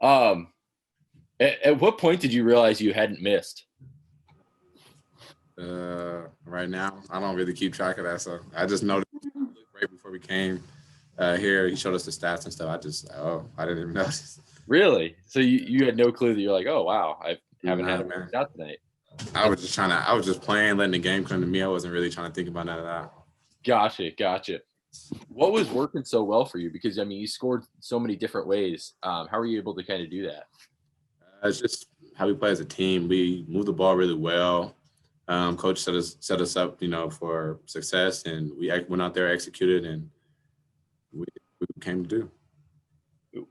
Um, at what point did you realize you hadn't missed? Right now, I don't really keep track of that, so I just noticed right before we came here. He showed us the stats and stuff. I didn't even notice. Really? So you had no clue that you're like, oh wow, I haven't had a shot tonight. I was just playing, letting the game come to me. I wasn't really trying to think about none of that. Gotcha. What was working so well for you? Because I mean, you scored so many different ways. How are you able to kind of do that? It's just how we play as a team. We move the ball really well. Coach set us up, for success, and we went out there, executed, and we came to do.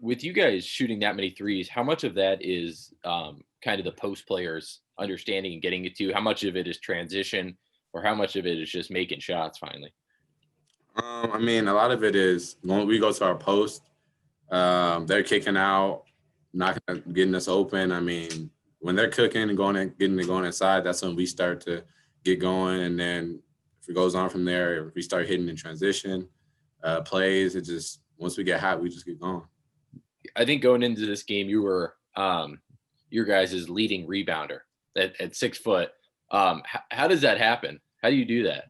With you guys shooting that many threes, how much of that is kind of the post players understanding and getting it to? How much of it is transition, or how much of it is just making shots finally? I mean, a lot of it is when we go to our post, they're kicking out, getting us open. I mean, when they're cooking and getting inside, that's when we start to get going. And then if it goes on from there, if we start hitting in transition plays, it just, once we get hot, we just get going. I think going into this game, you were your guys' leading rebounder at 6 foot. How does that happen? How do you do that?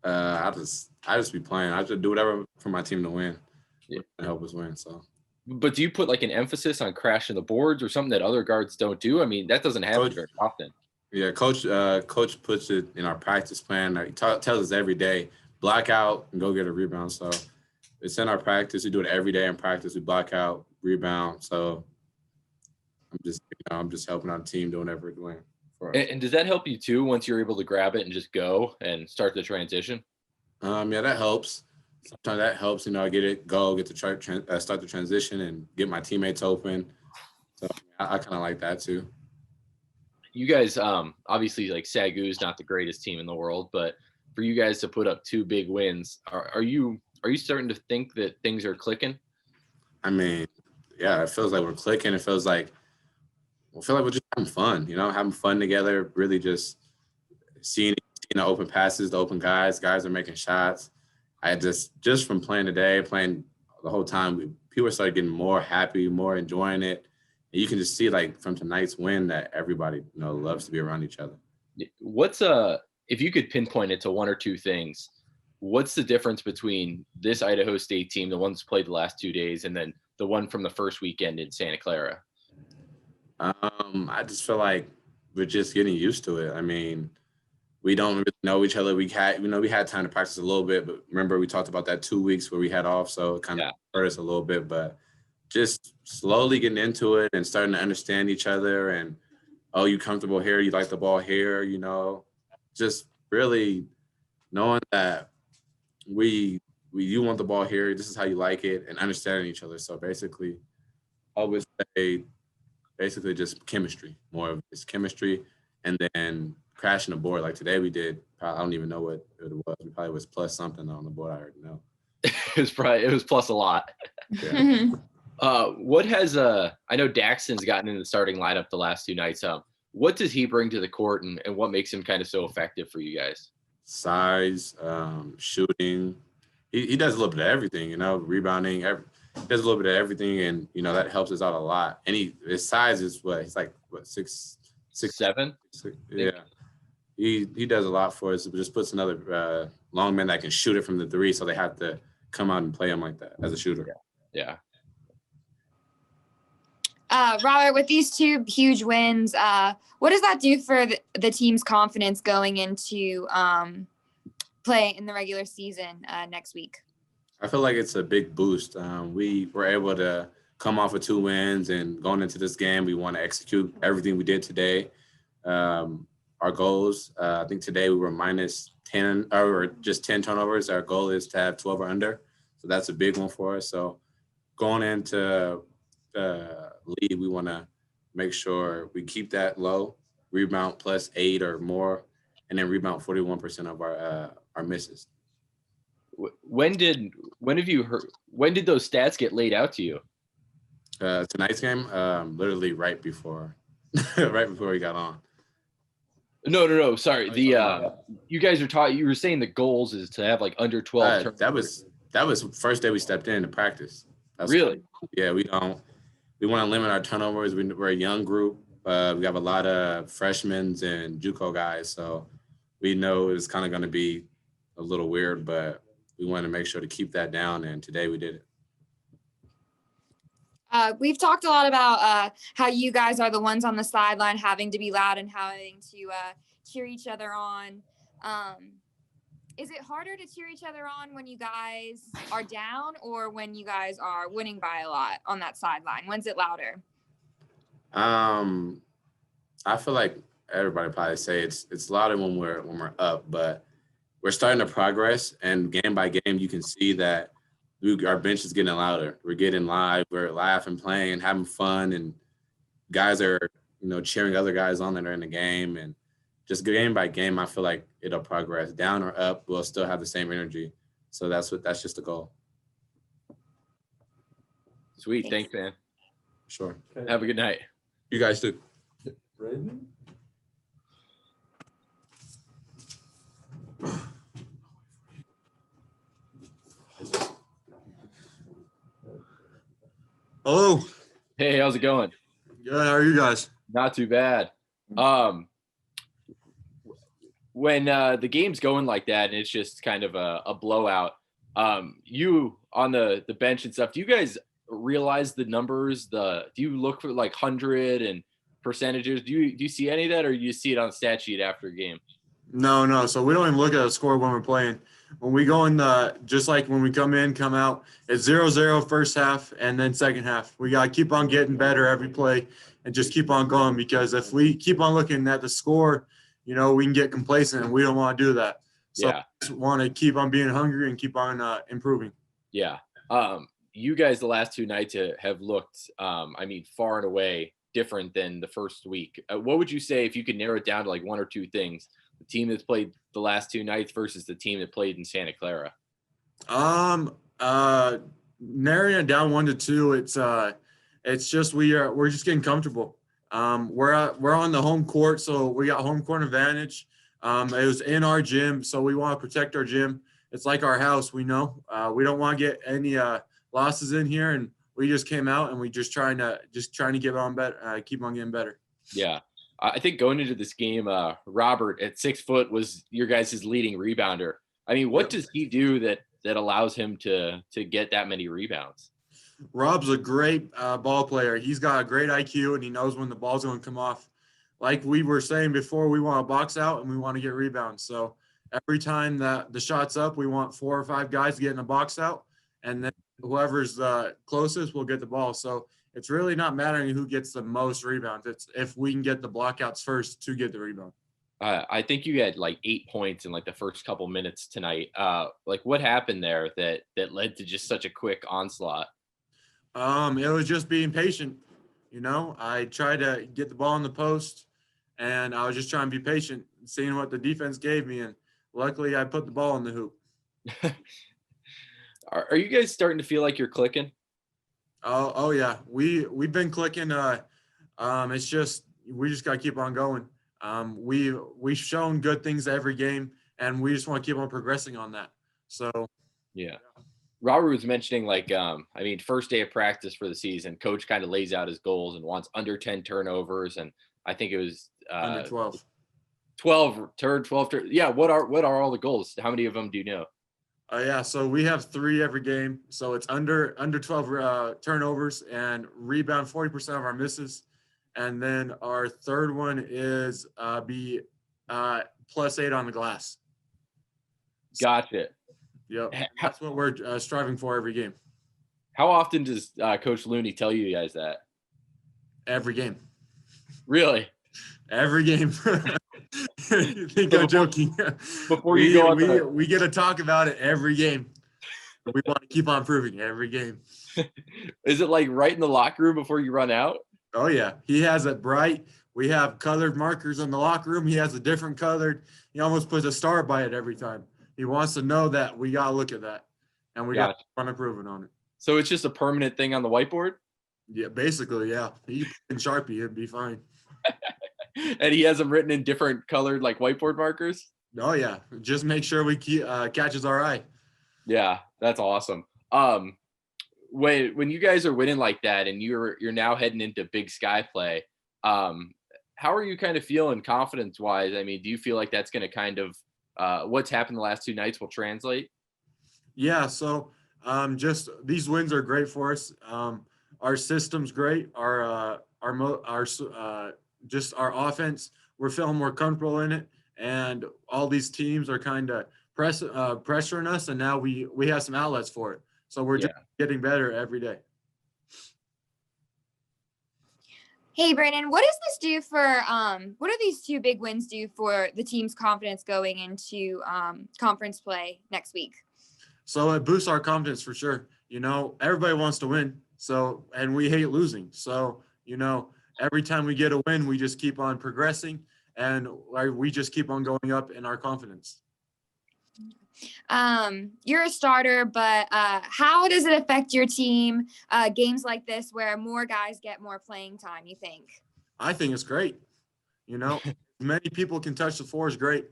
I just be playing. I just do whatever for my team to win, and help us win. So. But do you put like an emphasis on crashing the boards or something that other guards don't do? I mean, that doesn't happen very often. Yeah, coach puts it in our practice plan. He tells us every day, block out and go get a rebound. So it's in our practice. We do it every day in practice. We block out, rebound. So I'm just helping our team doing whatever we're doing. And does that help you too once you're able to grab it and just go and start the transition? Yeah, that helps. Sometimes that helps, get it, get to start the transition and get my teammates open. So I kind of like that too. You guys, obviously, like SAGU is not the greatest team in the world, but for you guys to put up 2 big wins, are you starting to think that things are clicking? I mean, yeah, it feels like we're clicking. It feels like we're just having fun, having fun together. Really, just seeing the open passes, the open guys are making shots. I just from playing today, playing the whole time, people started getting more happy, more enjoying it. And you can just see, like, from tonight's win that everybody, loves to be around each other. What's if you could pinpoint it to 1 or 2 things, what's the difference between this Idaho State team, the ones played the last 2 days, and then the one from the first weekend in Santa Clara? I just feel like we're just getting used to it. I mean, we don't really know each other. We had time to practice a little bit, but remember we talked about that 2 weeks where we had off, so it kind of hurt us a little bit. But just slowly getting into it and starting to understand each other. And you comfortable here? You like the ball here? Just really knowing that you want the ball here. This is how you like it, and understanding each other. So basically, I would say just chemistry. More of it's chemistry, and then crashing the board. Like today we did, I don't even know what it was. It probably was plus something on the board. I already know. it was plus a lot. Yeah. What has I know Daxton's gotten in the starting lineup the last 2 nights. What does he bring to the court, and what makes him kind of so effective for you guys? Size, shooting. He does a little bit of everything, rebounding. He does a little bit of everything, and that helps us out a lot. And his size is he's like 6'7". Yeah. He does a lot for us. It just puts another long man that can shoot it from the 3, so they have to come out and play him like that as a shooter. Yeah. Robert, with these 2 huge wins, what does that do for the team's confidence going into play in the regular season next week? I feel like it's a big boost. We were able to come off of 2 wins, and going into this game, we want to execute everything we did today. Our goals, I think today we were minus 10 or just 10 turnovers. Our goal is to have 12 or under. So that's a big one for us. So going into lead, we want to make sure we keep that low, rebound plus 8 or more, and then rebound 41% of our misses. When did those stats get laid out to you? Tonight's game, literally right before we got on. No. Sorry. You guys are taught. You were saying the goals is to have like under 12. That was first day we stepped into practice. Really? Yeah, we don't. we want to limit our turnovers. We're a young group. We have a lot of freshmen and JUCO guys, so we know it's kind of going to be a little weird, but we want to make sure to keep that down, and today we did it. We've talked a lot about how you guys are the ones on the sideline having to be loud and having to cheer each other on. Is it harder to cheer each other on when you guys are down or when you guys are winning by a lot on that sideline? When's it louder? I feel like everybody probably say it's louder when we're up, but we're starting to progress, and game by game you can see that our bench is getting louder. We're getting live, we're laughing, playing, having fun, and guys are cheering other guys on that are in the game, and just game by game I feel like it'll progress. Down or up, we'll still have the same energy. So that's just the goal. Sweet. Thanks, man. Sure. Okay. Have a good night. You guys too. Brayden? Hello. Hey, how's it going? Good. How are you guys? Not too bad. When the game's going like that and it's just kind of a blowout, you on the bench and stuff, do you guys realize the numbers? Do you look for like 100 and percentages? Do you see any of that, or you see it on the stat sheet after a game? No. So we don't even look at the score when we're playing. When we go in, just like when we come in, come out, it's 0-0 first half and then second half. We got to keep on getting better every play and just keep on going, because if we keep on looking at the score, we can get complacent, and we don't want to do that. So Yeah. we just want to keep on being hungry and keep on improving. Yeah. You guys the last two nights have looked, far and away different than the first week. What would you say if you could narrow it down to like one or two things? The team that's played the last two nights versus the team that played in Santa Clara. Narrowing it down 1 to 2, it's just we're just getting comfortable. We're on the home court, so we got home court advantage. It was in our gym, so we want to protect our gym. It's like our house, we know. We don't want to get any losses in here, and we just came out and we just trying to get on better, keep on getting better. Yeah. I think going into this game, Robert at 6 foot was your guys' leading rebounder. What does he do that allows him to get that many rebounds? Rob's a great ball player. He's got a great IQ, and he knows when the ball's going to come off. Like we were saying before, we want to box out and we want to get rebounds. So every time that the shot's up, we want 4 or 5 guys to get in a box out, and then whoever's the closest will get the ball. So it's really not mattering who gets the most rebounds. It's if we can get the blockouts first to get the rebound. I think you had like 8 points in like the first couple minutes tonight. What happened there that led to just such a quick onslaught? It was just being patient. I tried to get the ball in the post, and I was just trying to be patient, seeing what the defense gave me, and luckily I put the ball in the hoop. Are you guys starting to feel like you're clicking? Oh yeah, we've been clicking. It's just we just got to keep on going. We've shown good things every game, and we just want to keep on progressing on that. So yeah. Robert was mentioning first day of practice for the season, coach kind of lays out his goals and wants under 10 turnovers, and I think it was under 12. 12. Yeah. What are all the goals? How many of them do you know? Yeah, so we have 3 every game. So it's under 12 turnovers and rebound 40% of our misses. And then our third one is be +8 on the glass. Gotcha. Yep, that's what we're striving for every game. How often does Coach Looney tell you guys that? Every game. Really? Every game. You think I'm joking? Before you go on, we get to talk about it every game. We want to keep on improving every game. Is it like right in the locker room before you run out? Oh yeah, he has it bright. We have colored markers in the locker room. He has a different colored. He almost puts a star by it every time. He wants to know that we gotta look at that, and we got to keep on improving on it. So it's just a permanent thing on the whiteboard? Yeah, basically, yeah. He can Sharpie, it'd be fine. And he has them written in different colored like whiteboard markers? Oh yeah, just make sure we keep catches our eye. Yeah, that's awesome. when you guys are winning like that and you're now heading into Big Sky play, how are you kind of feeling confidence wise? I mean, do you feel like that's going to kind of what's happened the last 2 nights will translate? Yeah, so just these wins are great for us. Our system's great. Just our offense, we're feeling more comfortable in it, and all these teams are kind of pressuring us, and now we have some outlets for it. So we're just getting better every day. Hey, Brayden, what does this do for what do these 2 big wins do for the team's confidence going into conference play next week? So it boosts our confidence for sure. Everybody wants to win. So, and we hate losing. So, every time we get a win, we just keep on progressing, and we just keep on going up in our confidence. You're a starter, but how does it affect your team, games like this where more guys get more playing time, you think? I think it's great. Many people can touch the floor is great.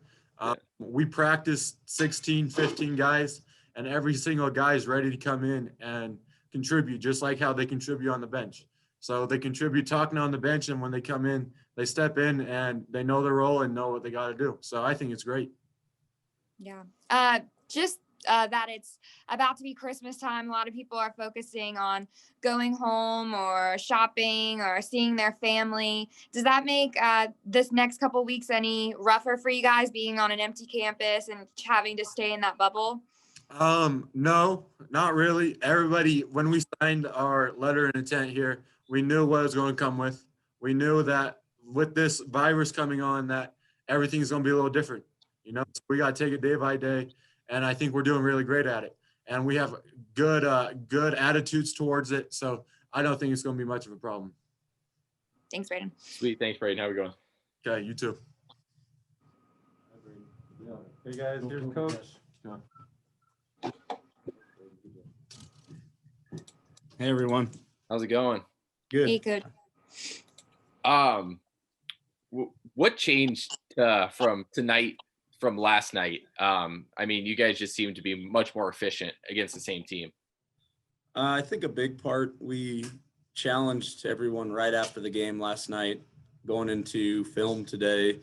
We practice 16, 15 guys, and every single guy is ready to come in and contribute, just like how they contribute on the bench. So they contribute talking on the bench, and when they come in, they step in and they know their role and know what they got to do. So I think it's great. Yeah. That it's about to be Christmas time. A lot of people are focusing on going home or shopping or seeing their family. Does that make this next couple weeks any rougher for you guys, being on an empty campus and having to stay in that bubble? No, not really. Everybody, when we signed our letter of intent here, we knew what it was going to come with. We knew that with this virus coming on, that everything's going to be a little different. So we got to take it day by day, and I think we're doing really great at it. And we have good attitudes towards it. So I don't think it's going to be much of a problem. Thanks, Brayden. Sweet. Thanks, Brayden. How are we going? Okay, you too. Hey guys, here's Coach. Hey everyone. How's it going? Good. Hey, good. What changed from tonight from last night? I mean, you guys just seem to be much more efficient against the same team. I think a big part, we challenged everyone right after the game last night, going into film today,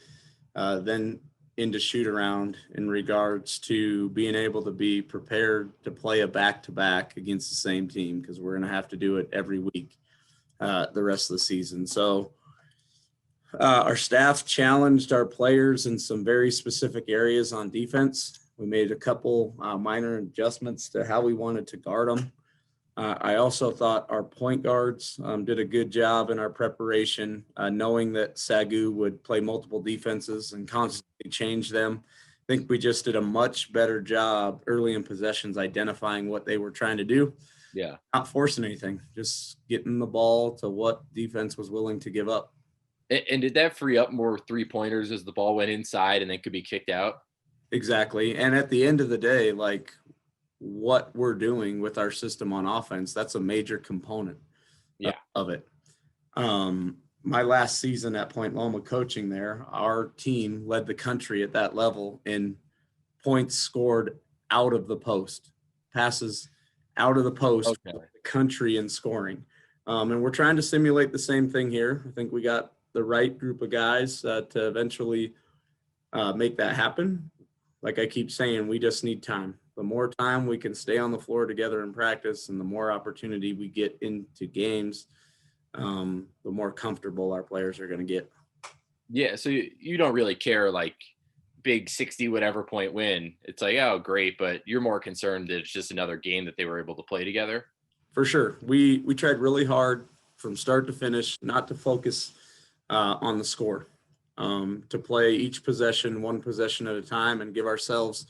then into shoot around in regards to being able to be prepared to play a back-to-back against the same team, because we're going to have to do it every week the rest of the season. So our staff challenged our players in some very specific areas on defense. We made a couple minor adjustments to how we wanted to guard them. I also thought our point guards did a good job in our preparation, knowing that SAGU would play multiple defenses and constantly change them. I think we just did a much better job early in possessions identifying what they were trying to do. Yeah. Not forcing anything, just getting the ball to what defense was willing to give up. And did that free up more 3-pointers as the ball went inside and then could be kicked out? Exactly. And at the end of the day, like, what we're doing with our system on offense, that's a major component of it. My last season at Point Loma coaching there, our team led the country at that level in points scored out of the post, passes out of the post, the country in scoring. And we're trying to simulate the same thing here. I think we got the right group of guys to eventually make that happen. Like I keep saying, we just need time. The more time we can stay on the floor together in practice and the more opportunity we get into games, the more comfortable our players are going to get. Yeah, so you don't really care, like, big 60 whatever point win. It's like, oh, great, but you're more concerned that it's just another game that they were able to play together? For sure. We tried really hard from start to finish not to focus on the score, to play each possession, one possession at a time, and give ourselves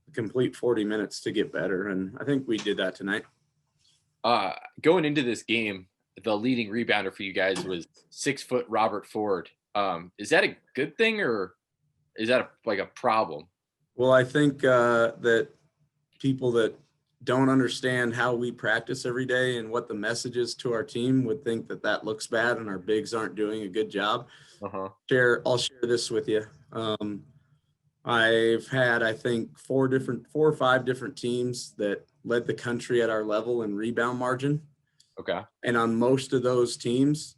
a complete 40 minutes to get better. And I think we did that tonight. Going into this game, the leading rebounder for you guys was 6-foot Robert Ford. Is that a good thing or is that a problem? Well, I think that people that don't understand how we practice every day and what the message is to our team would think that that looks bad and our bigs aren't doing a good job. I'll share this with you. I've had, I think, 4 or 5 different teams that led the country at our level in rebound margin. Okay. And on most of those teams,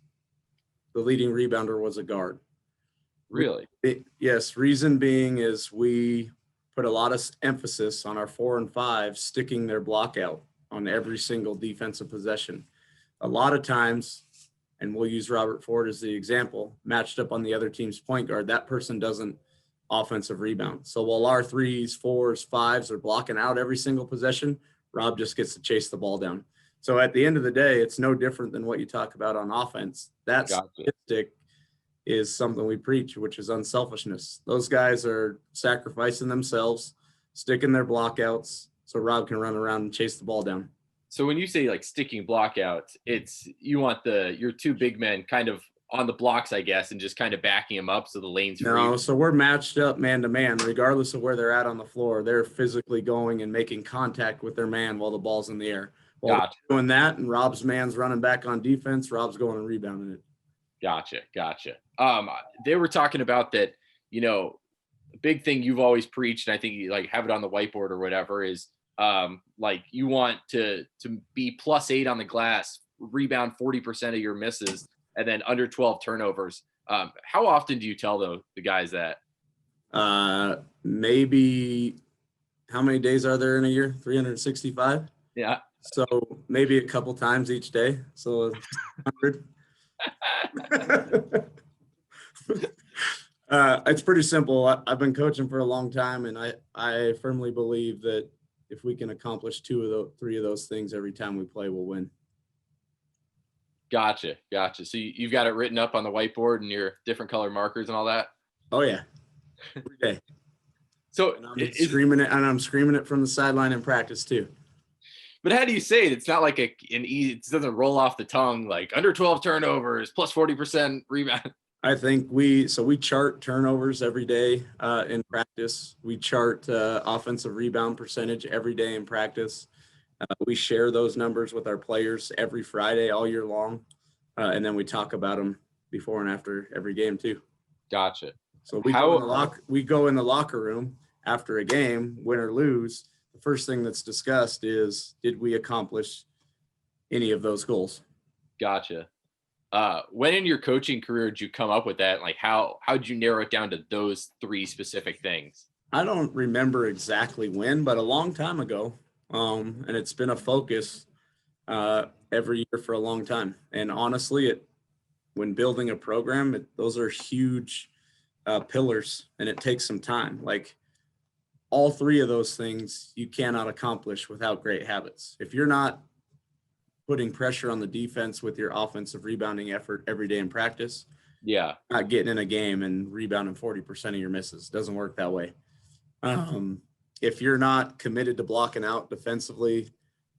the leading rebounder was a guard. Really? Yes. Reason being is we put a lot of emphasis on our 4 and 5 sticking their block out on every single defensive possession. A lot of times, and we'll use Robert Ford as the example, matched up on the other team's point guard, that person doesn't offensive rebound. So while our 3s, 4s, 5s are blocking out every single possession, Rob just gets to chase the ball down. So at the end of the day, it's no different than what you talk about on offense. That statistic is something we preach, which is unselfishness. Those guys are sacrificing themselves, sticking their blockouts so Rob can run around and chase the ball down. So when you say like sticking blockouts, it's you want your 2 big men kind of on the blocks, I guess, and just kind of backing them up so the lane's free. No, so we're matched up man to man, regardless of where they're at on the floor. They're physically going and making contact with their man while the ball's in the air. While Gotcha. doing that, and Rob's man's running back on defense, Rob's going and rebounding it. Gotcha. They were talking about that, a big thing you've always preached, and I think you like have it on the whiteboard or whatever, is like you want to be +8 on the glass, rebound 40% of your misses, and then under 12 turnovers. How often do you tell the guys that? Maybe how many days are there in a year? 365? Yeah. So maybe a couple times each day. So 100. It's pretty simple. I've been coaching for a long time, and I firmly believe that if we can accomplish 3 of those things every time we play, we'll win. Gotcha. So you've got it written up on the whiteboard and your different color markers and all that? Oh yeah, every day. So and I'm screaming it from the sideline in practice too. But how do you say it? It's not like it doesn't roll off the tongue, like under 12 turnovers, +40% rebound. I think we chart turnovers every day in practice. We chart offensive rebound percentage every day in practice. We share those numbers with our players every Friday all year long. And then we talk about them before and after every game too. Gotcha. So we go in the locker room after a game, win or lose. The first thing that's discussed is, did we accomplish any of those goals? Gotcha. When in your coaching career did you come up with that? Like how'd you narrow it down to those 3 specific things? I don't remember exactly when, but a long time ago. And it's been a focus every year for a long time. And honestly, when building a program, those are huge pillars, and it takes some time. Like all 3 of those things you cannot accomplish without great habits. If you're not putting pressure on the defense with your offensive rebounding effort every day in practice, not getting in a game and rebounding 40% of your misses. Doesn't work that way. If you're not committed to blocking out defensively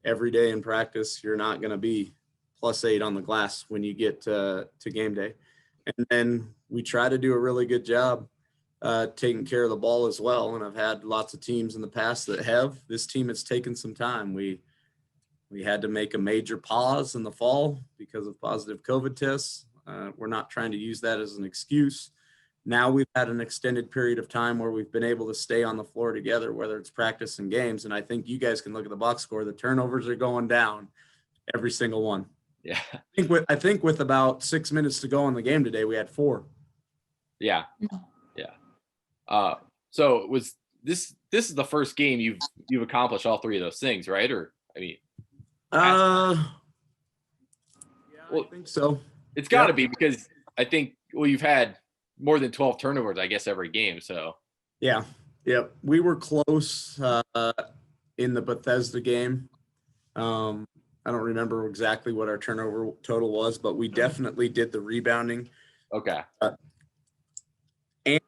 every day in practice, you're not going to be +8 on the glass when you get to game day. And then we try to do a really good job taking care of the ball as well. And I've had lots of teams in the past that have. This team, it's taken some time. We had to make a major pause in the fall because of positive COVID tests. We're not trying to use that as an excuse. Now we've had an extended period of time where we've been able to stay on the floor together, whether it's practice and games. And I think you guys can look at the box score. The turnovers are going down, every single one. Yeah. I think with about 6 minutes to go in the game today, we had 4. Yeah. So was this is the first game you've accomplished all 3 of those things, right? Or I mean, I think so. It's got to be, because I think you've had more than 12 turnovers, I guess, every game. So yeah, we were close in the Bethesda game. I don't remember exactly what our turnover total was, but we definitely did the rebounding. Okay. And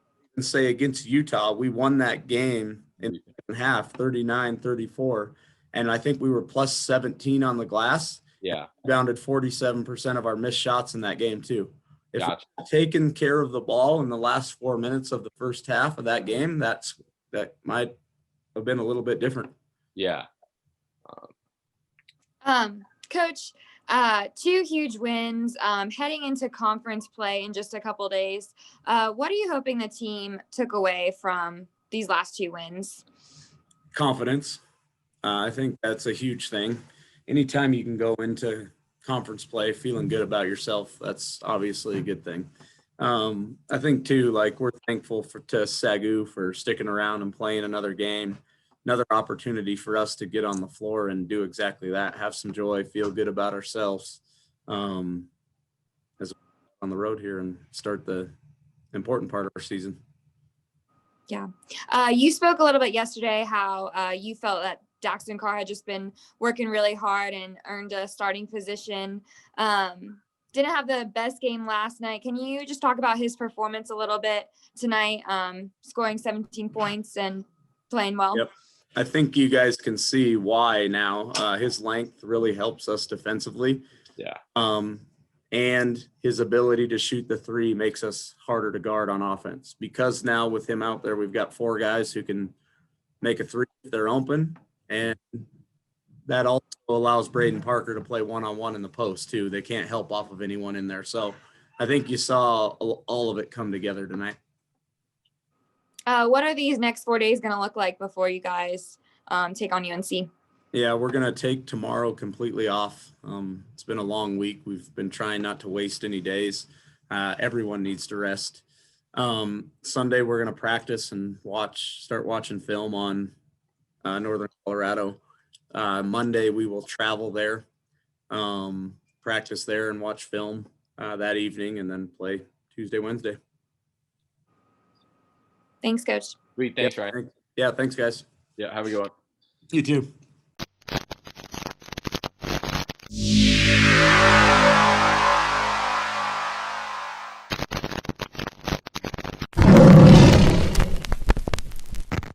say against Utah, we won that game in the second half, 39-34. And I think we were +17 on the glass. Yeah. Rebounded 47% of our missed shots in that game too. If Gotcha. we'd taken care of the ball in the last 4 minutes of the first half of that game, that might have been a little bit different. Yeah. Coach, 2 huge wins, heading into conference play in just a couple days. What are you hoping the team took away from these last 2 wins? Confidence. I think that's a huge thing. Anytime you can go into conference play feeling good about yourself, that's obviously a good thing. I think too, like we're thankful to SAGU for sticking around and playing another game, another opportunity for us to get on the floor and do exactly that, have some joy, feel good about ourselves as on the road here and start the important part of our season. Yeah. You spoke a little bit yesterday how you felt that Daxton Carr had just been working really hard and earned a starting position. Didn't have the best game last night. Can you just talk about his performance a little bit tonight, scoring 17 points and playing well? Yep. I think you guys can see why now. His length really helps us defensively. Yeah. And his ability to shoot the three makes us harder to guard on offense, because now with him out there, we've got 4 guys who can make a three if they're open. And that also allows Brayden Parker to play one-on-one in the post too. They can't help off of anyone in there. So I think you saw all of it come together tonight. What are these next 4 days going to look like before you guys take on UNC? Yeah, we're going to take tomorrow completely off. It's been a long week. We've been trying not to waste any days. Everyone needs to rest. Sunday, we're going to practice and start watching film on Northern Colorado. Monday, we will travel there, practice there and watch film that evening, and then play Tuesday, Wednesday. Thanks, Coach. Sweet. Thanks, Ryan. Yeah, thanks, guys. Yeah, have a good one. You too.